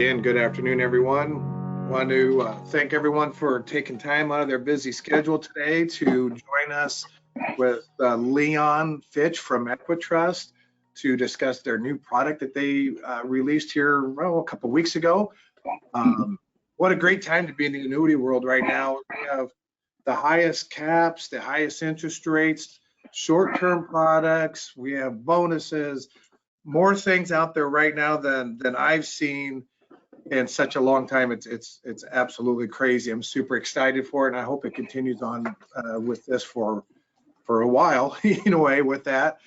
And good afternoon, everyone. Want to thank everyone for taking time out of their busy schedule today to join us with Leon Fitch from EquiTrust to discuss their new product that they released here a couple weeks ago. What a great time to be in the annuity world right now. We have the highest caps, the highest interest rates, short-term products. We have bonuses, more things out there right now than I've seen in such a long time. It's absolutely crazy. I'm super excited for it, and I hope it continues on with this for a while. Anyway, with that,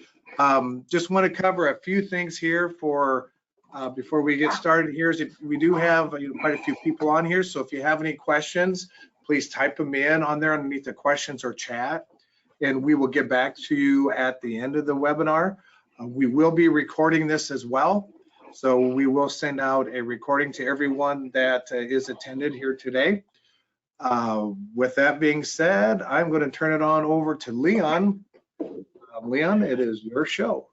just want to cover a few things here for before we get started. Here is we do have quite a few people on here, so if you have any questions, please type them in on there underneath the questions or chat, and we will get back to you at the end of the webinar. We will be recording this as well. So we will send out a recording to everyone that is attended here today. With that being said, I'm going to turn it on over to Leon. Leon, it is your show.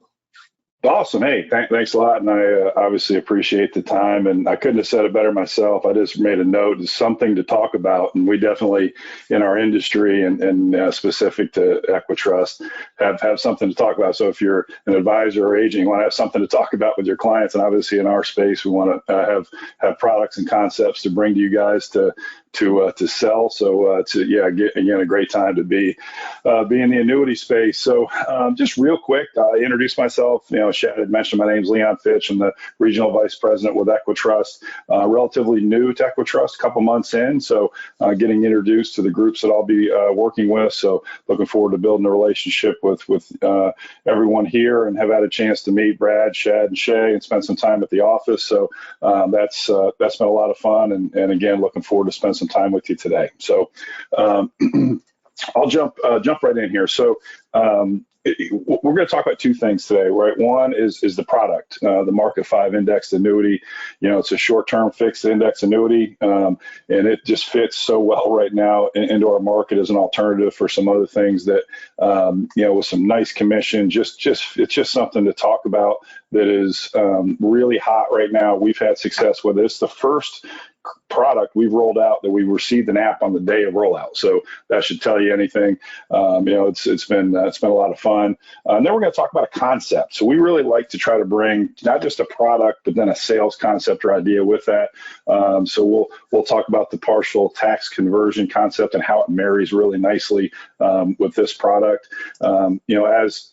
Awesome. Hey, thanks a lot. And I obviously appreciate the time. And I couldn't have said it better myself. I just made a note. It's something to talk about. And we definitely, in our industry and specific to EquiTrust, have something to talk about. So if you're an advisor or agent, you want to have something to talk about with your clients. And obviously in our space, we want to have products and concepts to bring to you guys to sell. So get again a great time to be in the annuity space. So just real quick, I introduce myself. Shad had mentioned my name's Leon Fitch. I'm the regional vice president with EquiTrust. Relatively new to EquiTrust, a couple months in. So getting introduced to the groups that I'll be working with. So looking forward to building a relationship with everyone here, and have had a chance to meet Brad, Shad, and Shay, and spend some time at the office. So that's been a lot of fun, and again, looking forward to spend some time with you today. So I'll jump right in here. So we're going to talk about two things today, right? One is the product, the MarketFive Index Annuity. It's a short-term fixed index annuity, and it just fits so well right now into our market as an alternative for some other things that, with some nice commission. It's just something to talk about that is really hot right now. We've had success with it. It's the first product we've rolled out that we received an app on the day of rollout, so that should tell you anything. It's been a lot of fun. And then we're going to talk about a concept. So we really like to try to bring not just a product, but then a sales concept or idea with that. So we'll talk about the partial tax conversion concept and how it marries really nicely with this product. As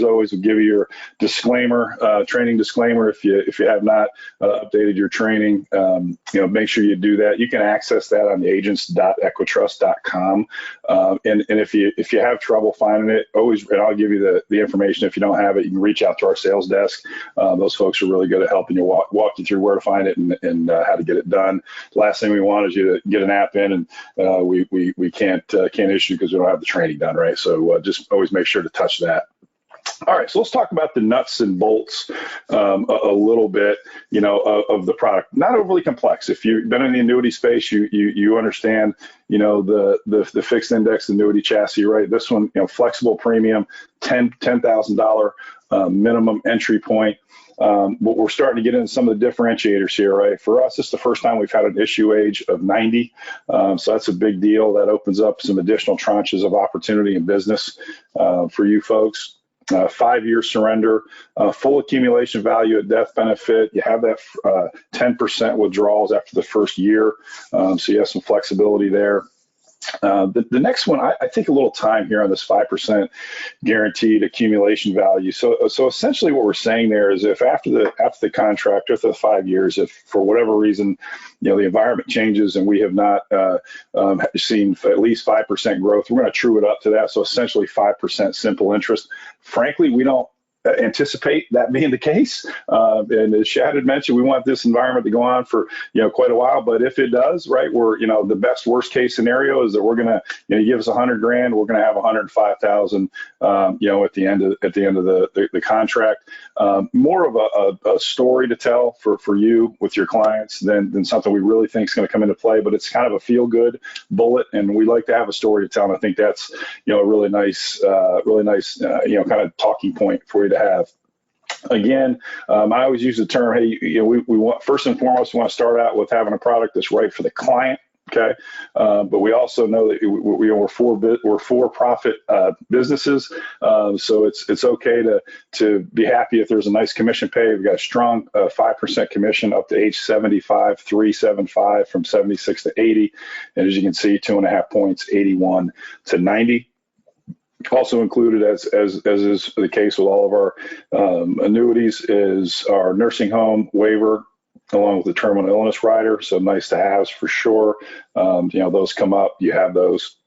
always, we'll give you your disclaimer, training disclaimer. If you have not updated your training, make sure you do that. You can access that on the agents.equitrust.com. And if you have trouble finding it, and I'll give you the information. If you don't have it, you can reach out to our sales desk. Those folks are really good at helping you walk you through where to find it and how to get it done. The last thing we want is you to get an app in and we can't issue because we don't have the training done, right? So just always make sure to touch that. All right, so let's talk about the nuts and bolts a little bit, of the product. Not overly complex. If you've been in the annuity space, you understand, the fixed index annuity chassis, right? This one, flexible premium, $10,000 minimum entry point. But we're starting to get into some of the differentiators here, right? For us, it's the first time we've had an issue age of 90. So that's a big deal. That opens up some additional tranches of opportunity and business for you folks. 5-year surrender, full accumulation value at death benefit. You have that 10% withdrawals after the first year. So you have some flexibility there. The next one, I take a little time here on this 5% guaranteed accumulation value. So essentially what we're saying there is if after the contract, after the 5 years, if for whatever reason, the environment changes and we have not seen at least 5% growth, we're going to true it up to that. So essentially 5% simple interest. Frankly, we don't anticipate that being the case. And as Shad had mentioned, we want this environment to go on for quite a while. But if it does, right, we're the best worst case scenario is that we're gonna you give us $100,000, we're gonna have $105,000 at the end of the contract. More of a story to tell for you with your clients than something we really think is going to come into play. But it's kind of a feel good bullet, and we like to have a story to tell. And I think that's a really nice kind of talking point for you to have. Again, I always use the term, hey, we want, first and foremost, we want to start out with having a product that's right for the client. Okay, but we also know that we're for-profit businesses, so it's okay to be happy if there's a nice commission pay. We've got a strong 5% commission up to age 75, 375 from 76 to 80, and as you can see, 2.5 points, 81 to 90. Also included, as is the case with all of our annuities, is our nursing home waiver along with the terminal illness rider. So nice to have for sure. Those come up, you have those.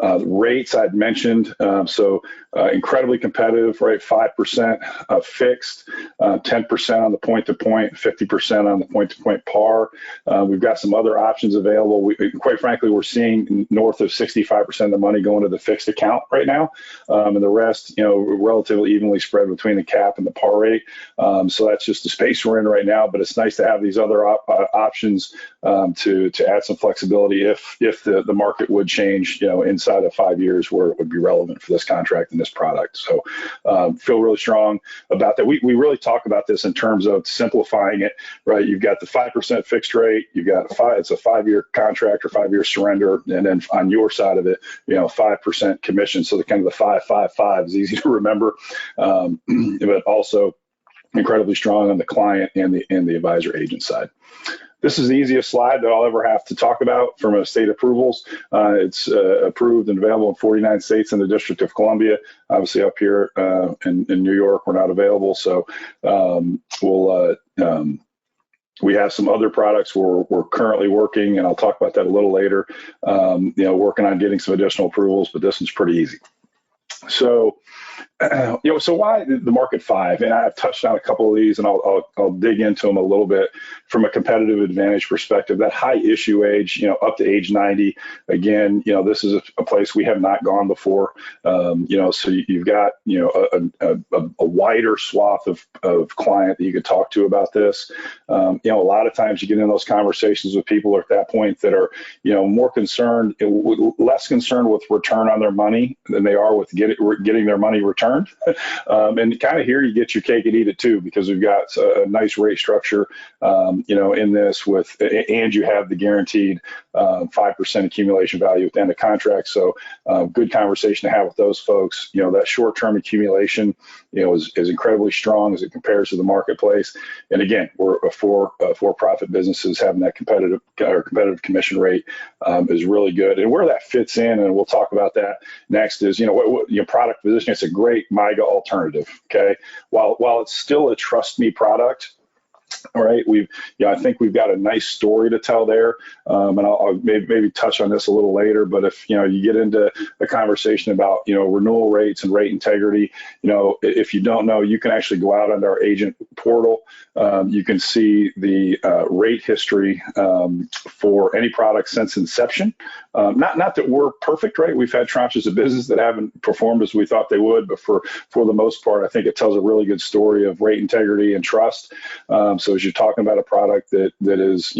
Rates I'd mentioned, so incredibly competitive, right? 5% fixed, 10% on the point-to-point, 50% on the point-to-point par. We've got some other options available. Quite frankly, we're seeing north of 65% of the money going to the fixed account right now, and the rest, relatively evenly spread between the cap and the par rate. So that's just the space we're in right now. But it's nice to have these other options to add some flexibility if the market would change, inside of 5 years where it would be relevant for this contract and this product. So feel really strong about that. We really talk about this in terms of simplifying it, right? You've got the 5% fixed rate, you've got it's a 5-year contract or 5-year surrender, and then on your side of it, 5% commission. So the kind of the 5-5-5 is easy to remember, but also incredibly strong on the client and the advisor agent side. This is the easiest slide that I'll ever have to talk about from a state approvals. It's approved and available in 49 states and the District of Columbia. Obviously up here in New York, we're not available. So we have some other products we're currently working, and I'll talk about that a little later, working on getting some additional approvals, but this one's pretty easy. So, so why the MarketFive? And I've touched on a couple of these, and I'll dig into them a little bit from a competitive advantage perspective. That high issue age, up to age 90. Again, this is a place we have not gone before. So you've got a wider swath of client that you could talk to about this. A lot of times you get in those conversations with people at that point that are more concerned, less concerned with return on their money than they are with getting their money returned. And kind of here you get your cake and eat it too, because we've got a nice rate structure, in this and you have the guaranteed 5% accumulation value at the end of contract. So good conversation to have with those folks. That short-term accumulation, is incredibly strong as it compares to the marketplace. And again, we're a for-profit businesses, having that competitive commission rate is really good. And where that fits in, and we'll talk about that next, is what product position. It's a great MYGA alternative. Okay, while it's still a trust me product. All right, I think we've got a nice story to tell there, and I'll maybe touch on this a little later. But if you get into a conversation about renewal rates and rate integrity, if you don't know, you can actually go out on our agent portal. You can see the rate history for any product since inception. Not that we're perfect, right? We've had tranches of business that haven't performed as we thought they would, but for the most part, I think it tells a really good story of rate integrity and trust. So as you're talking about a product that is,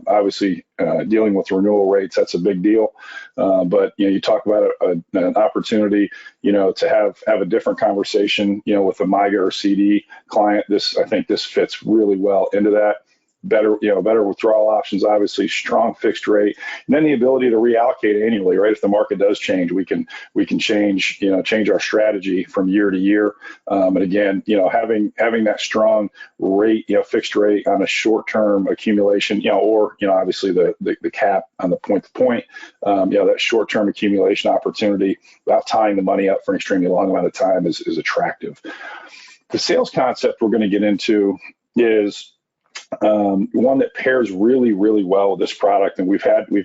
obviously dealing with renewal rates, that's a big deal. But you talk about an opportunity, to have a different conversation, with a MYGA or CD client. I think this fits really well into that. Better withdrawal options, obviously strong fixed rate, and then the ability to reallocate annually, right? If the market does change, we can change our strategy from year to year. And again, having that strong rate, fixed rate on a short-term accumulation, or obviously the cap on the point-to-point, that short-term accumulation opportunity without tying the money up for an extremely long amount of time is attractive. The sales concept we're going to get into is one that pairs really, really well with this product, and we've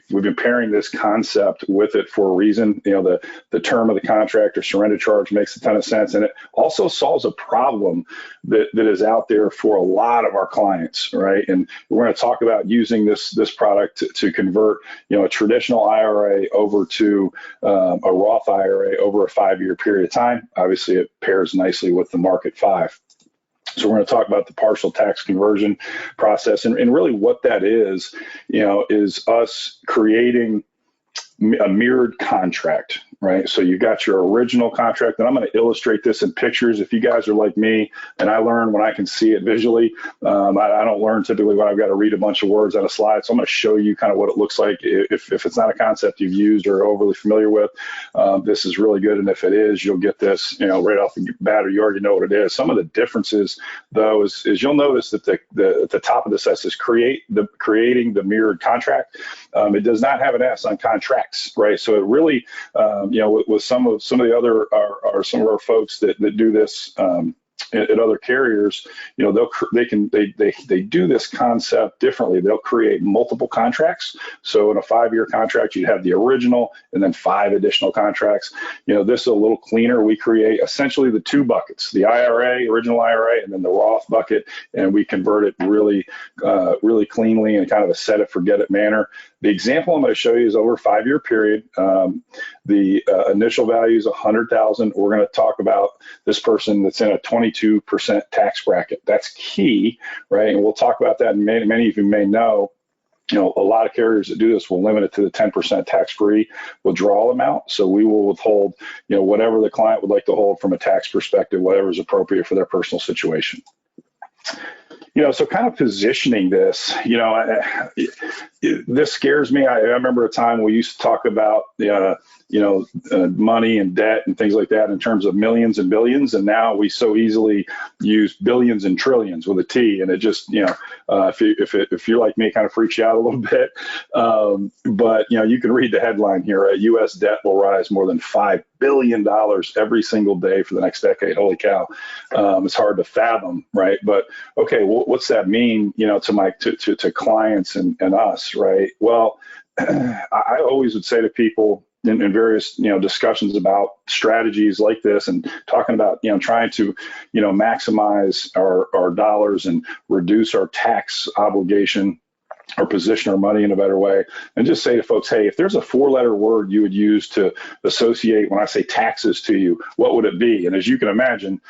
been pairing this concept with it for a reason. The term of the contract or surrender charge makes a ton of sense, and it also solves a problem that is out there for a lot of our clients, right? And we're going to talk about using this product to convert a traditional IRA over to a Roth IRA over a 5-year period of time. Obviously, it pairs nicely with the MarketFive. So we're going to talk about the partial tax conversion process, and really what that is us creating a mirrored contract, right? So you got your original contract, and I'm going to illustrate this in pictures. If you guys are like me, and I learn when I can see it visually, I don't learn typically when I've got to read a bunch of words on a slide. So I'm going to show you kind of what it looks like. If it's not a concept you've used or overly familiar with, this is really good. And if it is, you'll get this, right off the bat, or you already know what it is. Some of the differences, though, is you'll notice that at the top of this says creating the mirrored contract. It does not have an S on contracts, right? So it really, with some of the other some of our folks that do this at other carriers, they do this concept differently. They'll create multiple contracts. So in a 5-year contract, you'd have the original and then 5 additional contracts. This is a little cleaner. We create essentially the 2 buckets, the IRA, original IRA, and then the Roth bucket, and we convert it really cleanly in kind of a set it, forget it manner. The example I'm going to show you is over a 5-year period. The initial value is $100,000. We're going to talk about this person that's in a 22% tax bracket. That's key, right? And we'll talk about that. And many of you may know, a lot of carriers that do this will limit it to the 10% tax-free withdrawal amount. So we will withhold, whatever the client would like to hold from a tax perspective, whatever is appropriate for their personal situation. So kind of positioning this, this scares me. I remember a time we used to talk about, money and debt and things like that in terms of millions and billions. And now we so easily use billions and trillions with a T. And it just, if you're like me, it kind of freaks you out a little bit. But, you can read the headline here, right? U.S. debt will rise more than $5 billion every single day for the next decade. Holy cow. It's hard to fathom, right? But okay, what's that mean, to clients and us, right? Well, I always would say to people in various, discussions about strategies like this and talking about, trying to, maximize our dollars and reduce our tax obligation or position our money in a better way, and just say to folks, hey, if there's a 4-letter word you would use to associate when I say taxes to you, what would it be? And as you can imagine,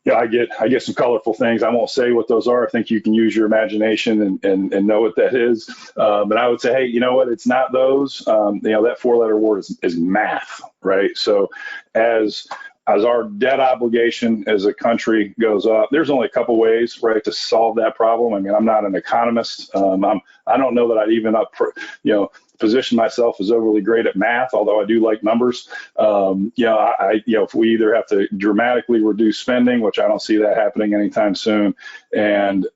I get some colorful things. I won't say what those are. I think you can use your imagination and know what that is. But I would say, hey, you know what? It's not those. That 4-letter word is math, right? So as our debt obligation as a country goes up, there's only a couple ways, right, to solve that problem. I mean, I'm not an economist. I don't know that I'd even position myself as overly great at math, although I do like numbers. If we either have to dramatically reduce spending, which I don't see that happening anytime soon, and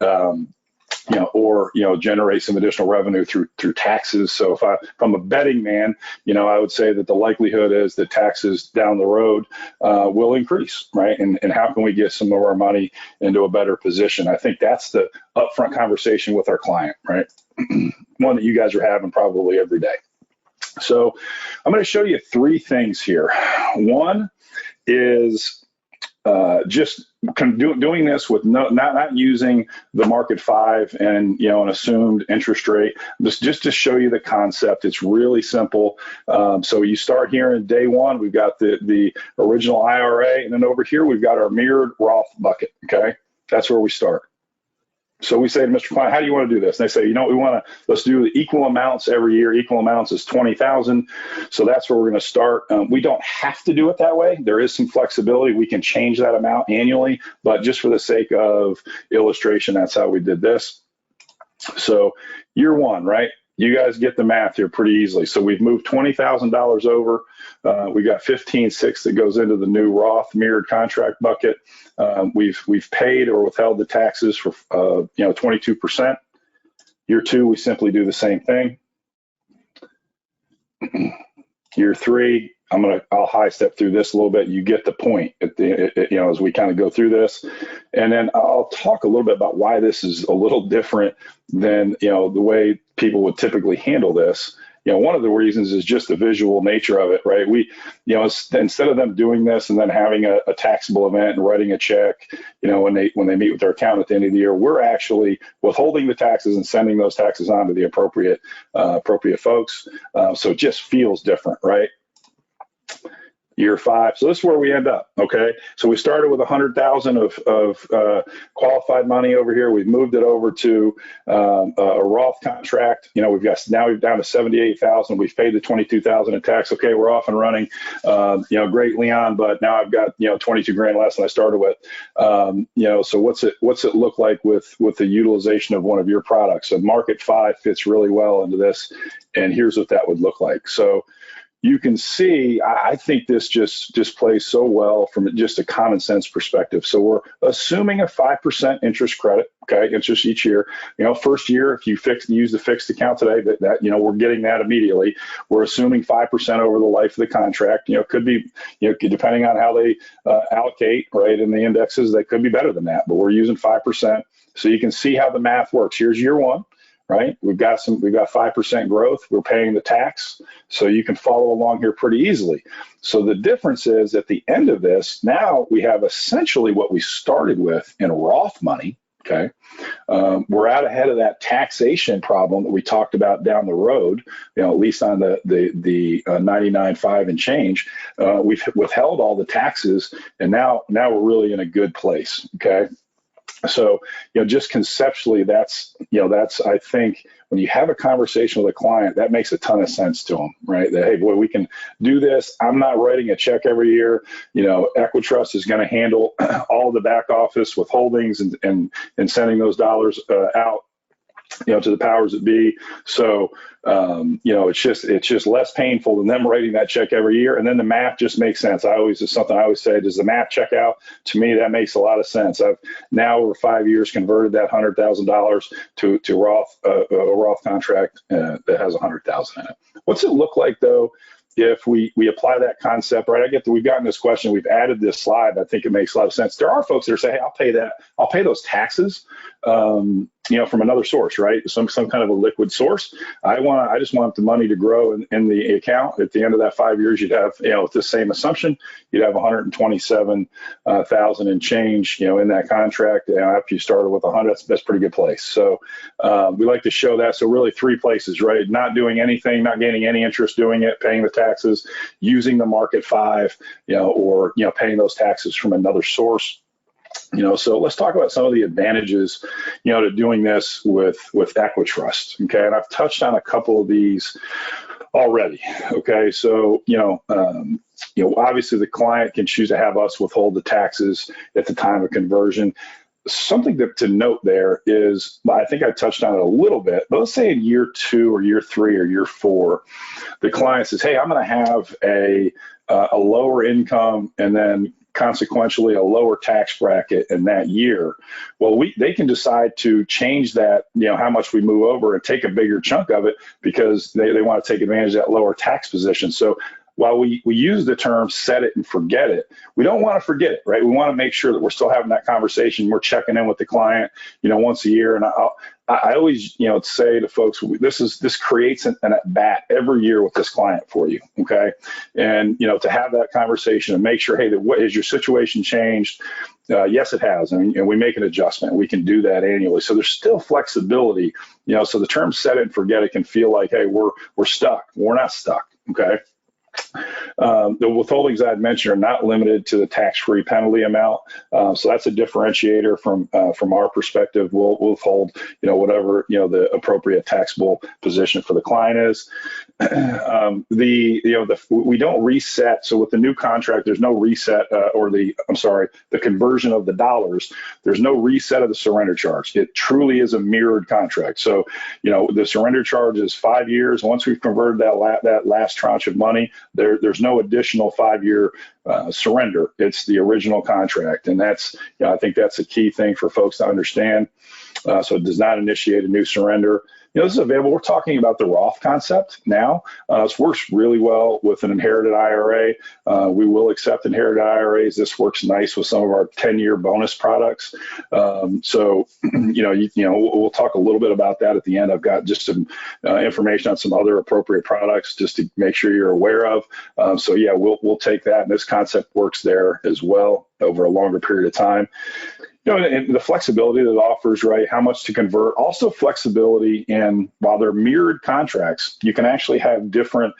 or generate some additional revenue through taxes. So if I'm a betting man, I would say that the likelihood is that taxes down the road will increase, right? And how can we get some of our money into a better position? I think that's the upfront conversation with our client, right? One that you guys are having probably every day. So I'm going to show you 3 things here. One is just doing this with not using the MarketFive and an assumed interest rate. Just to show you the concept, it's really simple. So you start here in day 1. We've got the original IRA, and then over here we've got our mirrored Roth bucket. Okay, that's where we start. So we say to Mr. Client, how do you want to do this? And they say, let's do the equal amounts every year. Equal amounts is 20,000. So that's where we're going to start. We don't have to do it that way. There is some flexibility. We can change that amount annually, but just for the sake of illustration, that's how we did this. So year 1, right? You guys get the math here pretty easily. So we've moved $20,000 over. We got 15,600 that goes into the new Roth mirrored contract bucket. We've paid or withheld the taxes for 22%. Year 2, we simply do the same thing. Year 3, I'll high step through this a little bit. You get the point as we kind of go through this, and then I'll talk a little bit about why this is a little different than the way people would typically handle this. One of the reasons is just the visual nature of it, right? We, instead of them doing this and then having a taxable event and writing a check, when they meet with their accountant at the end of the year, we're actually withholding the taxes and sending those taxes on to the appropriate folks. So it just feels different, right? Year 5. So this is where we end up. Okay. So we started with 100,000 of qualified money over here. We've moved it over to a Roth contract. We've down to 78,000. We've paid the 22,000 in tax. Okay. We're off and running. Great, Leon, but now I've got, 22 grand less than I started with. So what's it look like with the utilization of one of your products? So MarketFive fits really well into this. And here's what that would look like. So you can see, I think this just plays so well from just a common sense perspective. So we're assuming a 5% interest credit, okay, interest each year. First year, if you use the fixed account today, that we're getting that immediately. We're assuming 5% over the life of the contract. Could be, depending on how they allocate, right, in the indexes, that could be better than that. But we're using 5%, so you can see how the math works. Here's year 1. Right, we've got 5% growth. We're paying the tax, so you can follow along here pretty easily. So the difference is at the end of this, now we have essentially what we started with in Roth money. Okay, we're out ahead of that taxation problem that we talked about down the road. At least on the 99.5 and change, we've withheld all the taxes, and now we're really in a good place. Okay. So, just conceptually, that's I think when you have a conversation with a client, that makes a ton of sense to them, right? That, hey, boy, we can do this. I'm not writing a check every year. EquiTrust is going to handle all the back office withholdings and sending those dollars out, to the powers that be. So, it's just less painful than them writing that check every year. And then the math just makes sense. It's something I always say, does the math check out? To me, that makes a lot of sense. I've now over 5 years converted that $100,000 to Roth, a Roth contract that has 100,000 in it. What's it look like though, if we apply that concept, right? We've gotten this question, we've added this slide. I think it makes a lot of sense. There are folks that are saying, hey, I'll pay those taxes, from another source, right? Some kind of a liquid source. I just want the money to grow in the account. At the end of that 5 years, you'd have, with the same assumption, you'd have 127,000 and change, in that contract. After you started with 100, that's a pretty good place. So we like to show that. So really 3 places, right? Not doing anything, not gaining any interest doing it, paying the taxes, using the MarketFive, or paying those taxes from another source. So let's talk about some of the advantages, to doing this with EquiTrust. Okay, and I've touched on a couple of these already. Okay, so obviously the client can choose to have us withhold the taxes at the time of conversion. Something to note there is, I think I touched on it a little bit, but let's say in year 2 or year 3 or year 4, the client says, hey, I'm going to have a lower income and then consequentially a lower tax bracket in that year. Well, they can decide to change that, how much we move over and take a bigger chunk of it because they want to take advantage of that lower tax position. So while we use the term set it and forget it, we don't want to forget it, right? We want to make sure that we're still having that conversation. We're checking in with the client, once a year. And I always, say to folks, this creates an at-bat every year with this client for you, okay? And, to have that conversation and make sure, hey, has your situation changed? Yes, it has, and we make an adjustment. We can do that annually. So there's still flexibility, so the term set it and forget it can feel like, hey, we're stuck. We're not stuck, okay? The withholdings I had mentioned are not limited to the tax-free penalty amount, so that's a differentiator from our perspective. We'll withhold, whatever the appropriate taxable position for the client is. We don't reset. So with the new contract, there's no reset, the conversion of the dollars. There's no reset of the surrender charge. It truly is a mirrored contract. So the surrender charge is 5 years. Once we've converted that last tranche of money, there's no additional 5-year surrender. It's the original contract, and that's I think that's a key thing for folks to understand. So it does not initiate a new surrender. This is available. We're talking about the Roth concept now. This works really well with an inherited IRA. We will accept inherited IRAs. This works nice with some of our 10-year bonus products. So, we'll talk a little bit about that at the end. I've got just some information on some other appropriate products just to make sure you're aware of. So yeah, we'll take that. And this concept works there as well over a longer period of time. and the flexibility that it offers, right? How much to convert, also flexibility in, while they're mirrored contracts, you can actually have different,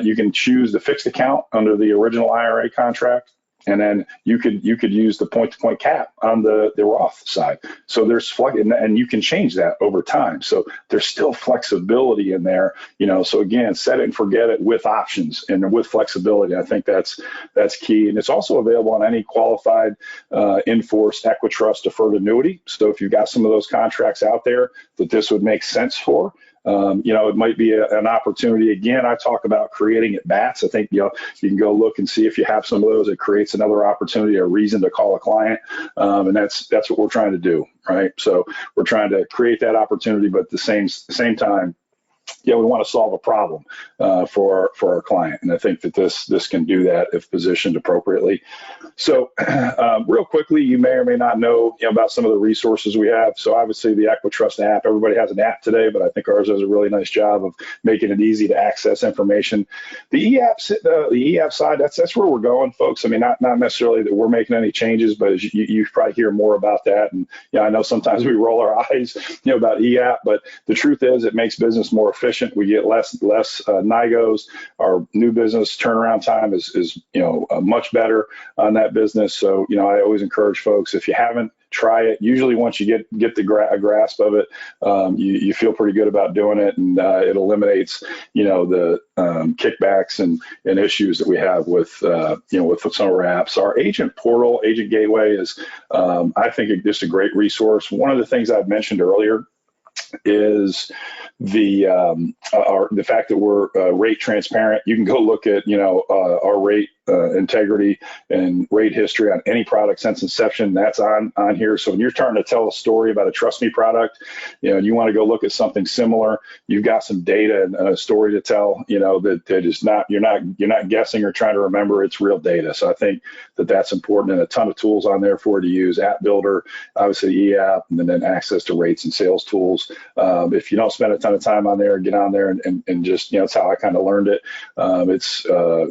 you can choose the fixed account under the original IRA contract. And then you could use the point-to-point cap on the Roth side. So there's flex, and you can change that over time. So there's still flexibility in there, So again, set it and forget it with options and with flexibility. I think that's key. And it's also available on any qualified enforced EquiTrust deferred annuity. So if you've got some of those contracts out there that this would make sense for, it might be an opportunity. Again, I talk about creating at bats. I think, you can go look and see if you have some of those. It creates another opportunity, a reason to call a client. And that's what we're trying to do, right? So we're trying to create that opportunity, but at the same time, we want to solve a problem for our client, and I think that this can do that if positioned appropriately. So, real quickly, you may or may not know, about some of the resources we have. So, obviously, the EquiTrust app. Everybody has an app today, but I think ours does a really nice job of making it easy to access information. The e-app side, that's where we're going, folks. I mean, not necessarily that we're making any changes, but you probably hear more about that. And I know sometimes we roll our eyes, about e-app, but the truth is, it makes business more efficient. We get less NIGOs. Our new business turnaround time is much better on that business. So I always encourage folks, if you haven't, try it. Usually once you get a grasp of it, you feel pretty good about doing it, and it eliminates the kickbacks and issues that we have with some of our apps. Our agent portal, agent gateway is I think just a great resource. One of the things I've mentioned earlier is the fact that we're rate transparent. You can go look at our rate integrity and rate history on any product since inception. That's on here. So when you're trying to tell a story about a Trust Me product, and you want to go look at something similar, you've got some data and a story to tell. That is not, you're not guessing or trying to remember. It's real data. So I think that's important, and a ton of tools on there for you to use. App Builder, obviously e-app, and then access to rates and sales tools. If you don't spend a ton of time on there, get on there and just that's how I kind of learned it. It's a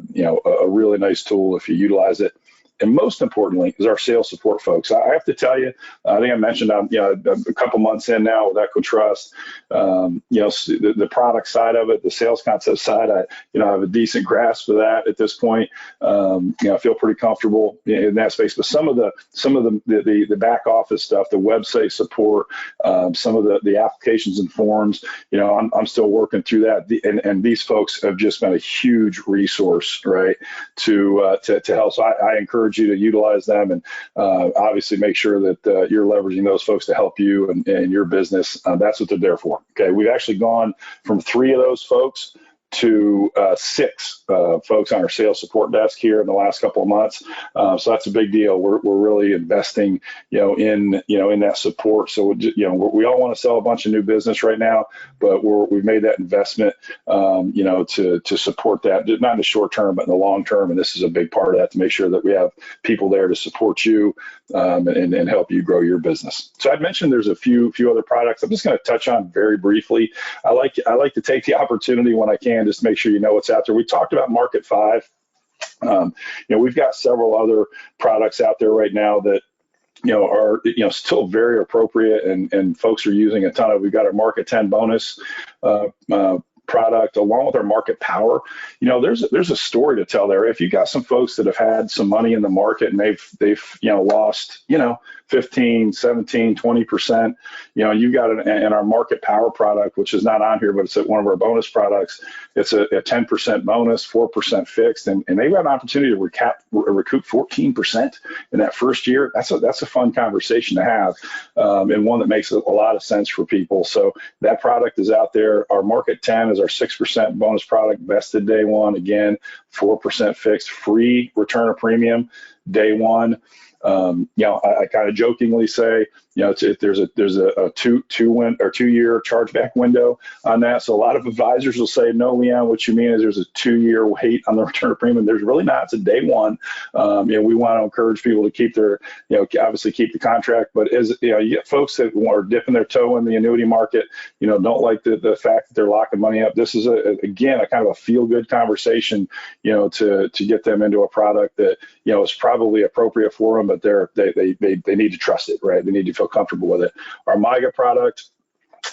really nice tool if you utilize it. And most importantly is our sales support folks. I have to tell you, I think I mentioned I'm a couple months in now with EquiTrust. The product side of it, the sales concept side, I have a decent grasp of that at this point. I feel pretty comfortable in that space. But some of the back office stuff, the website support, some of the applications and forms, I'm still working through that. And these folks have just been a huge resource, right, to help. So I encourage you to utilize them, and obviously make sure that you're leveraging those folks to help you and your business. That's what they're there for. Okay, we've actually gone from 3 of those folks to 6 folks on our sales support desk here in the last couple of months. So that's a big deal. We're really investing, in that support. So, we all want to sell a bunch of new business right now, but we've made that investment, to support that, not in the short term, but in the long term. And this is a big part of that, to make sure that we have people there to support you and help you grow your business. So I'd mentioned there's a few other products. I'm just going to touch on very briefly. I like to take the opportunity when I can, just make sure you know what's out there. We talked about MarketFive. We've got several other products out there right now that are still very appropriate, and folks are using a ton of. We've got our Market 10 bonus product along with our Market Power. There's a story to tell there. If you got some folks that have had some money in the market and they've lost 15, 17, 20%, you've got in our Market Power product, which is not on here, but it's one of our bonus products. It's a 10% bonus, 4% fixed, and they've got an opportunity to recoup 14% in that first year. That's a fun conversation to have, and one that makes a lot of sense for people. So that product is out there. Our Market 10 is our 6% bonus product, vested day one. Again, 4% fixed, free return of premium day one. I kind of jokingly say, there's a 2-year chargeback window on that. So a lot of advisors will say, no, Leon, what you mean is there's a 2-year wait on the return of premium. There's really not. It's a day one. We want to encourage people to keep their, obviously keep the contract, but as you get folks that are dipping their toe in the annuity market, don't like the fact that they're locking money up. This is again a kind of a feel-good conversation, to get them into a product that is probably appropriate for them, but they need to trust it, right? They need to feel comfortable with it. Our MYGA product,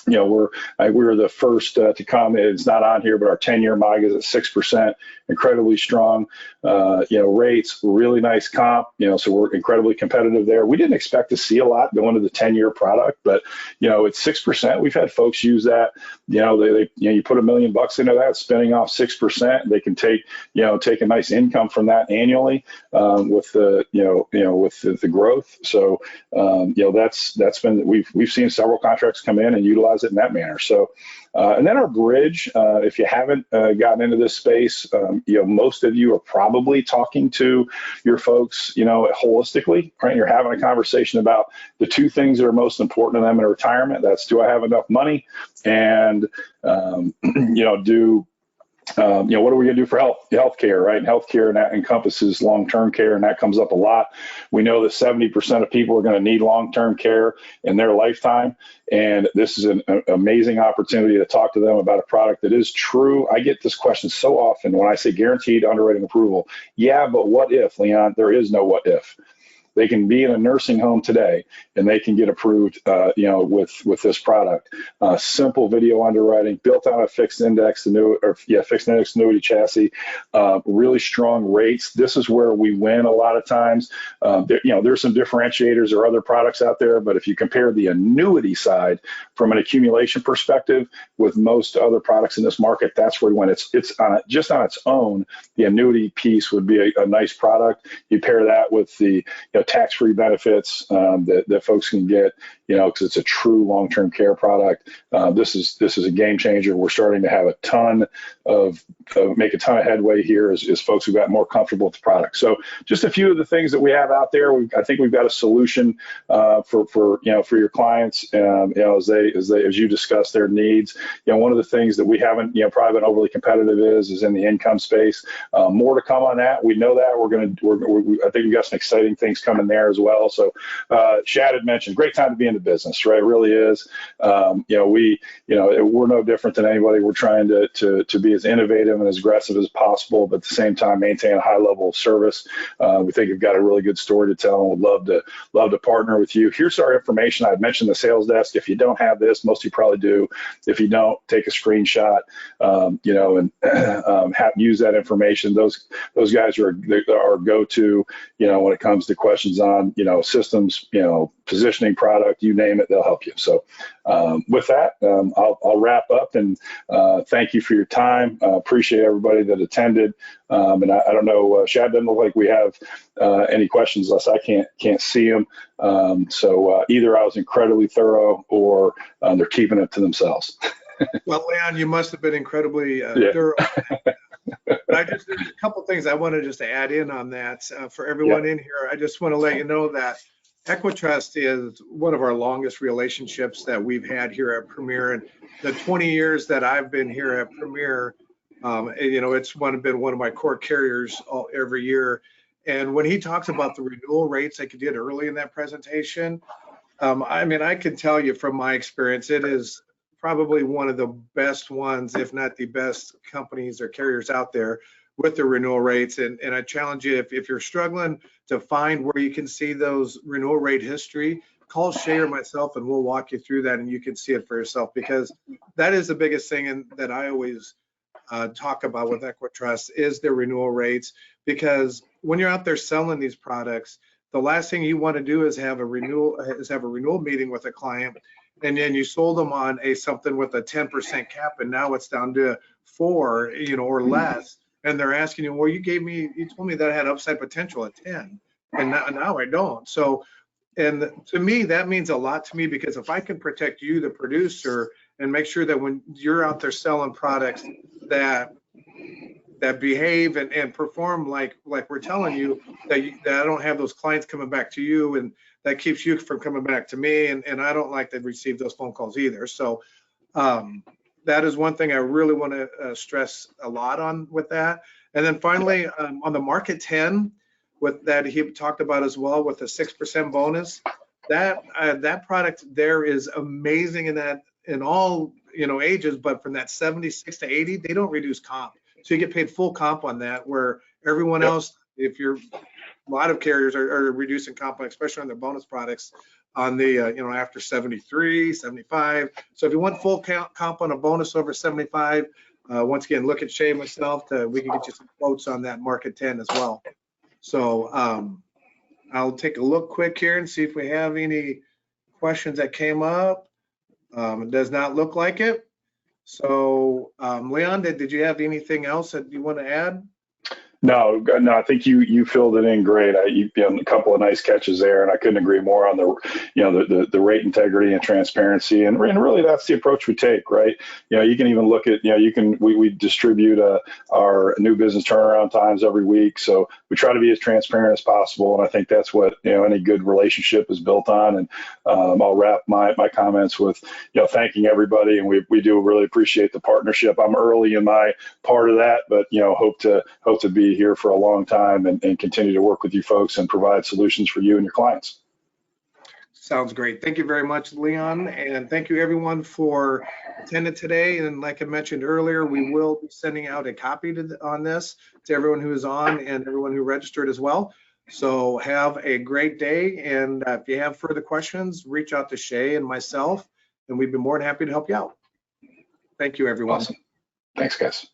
we were the first to come. It's not on here, but our 10-year MYGA is at 6%, incredibly strong. Rates, really nice comp. So we're incredibly competitive there. We didn't expect to see a lot going to the 10-year product, but it's 6%. We've had folks use that. You put $1 million into that, spinning off 6%. They can take a nice income from that annually with the growth. So that's been we've seen several contracts come in and utilize it in that manner. So, and then our bridge, if you haven't gotten into this space, most of you are probably talking to your folks, holistically, right? You're having a conversation about the two things that are most important to them in retirement. That's, do I have enough money? And, what are we going to do for healthcare, right? And healthcare, and that encompasses long-term care, and that comes up a lot. We know that 70% of people are going to need long-term care in their lifetime, and this is an amazing opportunity to talk to them about a product that is true. I get this question so often when I say guaranteed underwriting approval. Yeah, but what if, Leon? There is no what if. They can be in a nursing home today, and they can get approved, with this product. Simple video underwriting, built on a fixed index annuity chassis. Really strong rates. This is where we win a lot of times. There's some differentiators or other products out there, but if you compare the annuity side from an accumulation perspective with most other products in this market, that's where we win. It's just on its own. The annuity piece would be a nice product. You pair that with the tax-free benefits that folks can get, because it's a true long-term care product. This is a game changer. We're starting to have make a ton of headway here as folks who got more comfortable with the product. So just a few of the things that we have out there. I think we've got a solution for your clients, as you discuss their needs. One of the things that we haven't probably been overly competitive is in the income space. More to come on that. We know that I think we've got some exciting things coming there as well. So Shad had mentioned, great time to be in the business, right? It really is. We're no different than anybody. We're trying to be as innovative and as aggressive as possible, but at the same time maintain a high level of service. We think we've got a really good story to tell, and would love to partner with you. Here's our information. I've mentioned the sales desk. If you don't have this, most of you probably do. If you don't, take a screenshot, and use that information. Those guys are our go-to, when it comes to questions on, systems, positioning, product, you name it, they'll help you. So with that, I'll wrap up, and thank you for your time. Appreciate everybody that attended. And I don't know, Shad, doesn't look like we have any questions unless I can't see them. So either I was incredibly thorough, or they're keeping it to themselves. Well, Leon, you must have been incredibly thorough. But there's a couple things I wanted just to add in on that for everyone in here. I just want to let you know that EquiTrust is one of our longest relationships that we've had here at Premier, and the 20 years that I've been here at Premier, it's been one of my core carriers every year. And when he talks about the renewal rates, like he did early in that presentation, I can tell you from my experience, it is probably one of the best ones, if not the best companies or carriers out there with the renewal rates. And I challenge you, if you're struggling to find where you can see those renewal rate history, call Shay or myself, and we'll walk you through that, and you can see it for yourself, because that is the biggest thing that I always talk about with EquiTrust is their renewal rates. Because when you're out there selling these products, the last thing you want to do is have a renewal meeting with a client, and then you sold them on something with a 10% cap, and now it's down to 4, or less, and they're asking you, well, you told me that I had upside potential at 10, and now I don't. So, and to me, that means a lot to me, because if I can protect you, the producer, and make sure that when you're out there selling products that behave and perform like we're telling you, that I don't have those clients coming back to you, and that keeps you from coming back to me, and I don't like to receive those phone calls either. So that is one thing I really want to stress a lot on with that. And then finally, on the Market 10, with that he talked about as well, with the 6% bonus, that product there is amazing in all ages, but from that 76 to 80, they don't reduce comp, so you get paid full comp on that, where everyone else, if you're a lot of carriers are reducing comp, especially on their bonus products on the after 73, 75. So if you want full comp on a bonus over 75, once again, look at Shay and myself we can get you some quotes on that Market 10 as well. So I'll take a look quick here and see if we have any questions that came up. It does not look like it. So Leon, did you have anything else that you want to add? No, I think you filled it in great. You a couple of nice catches there, and I couldn't agree more on the rate integrity and transparency, and really that's the approach we take, right? You can even look at we distribute our new business turnaround times every week, so we try to be as transparent as possible, and I think that's what any good relationship is built on. And I'll wrap my comments with thanking everybody, and we do really appreciate the partnership. I'm early in my part of that, but hope to be here for a long time and continue to work with you folks and provide solutions for you and your clients. Sounds great. Thank you very much, Leon. And thank you everyone for attending today. And like I mentioned earlier, we will be sending out a copy on this to everyone who is on and everyone who registered as well. So have a great day. And if you have further questions, reach out to Shay and myself, and we'd be more than happy to help you out. Thank you, everyone. Awesome. Thanks, guys.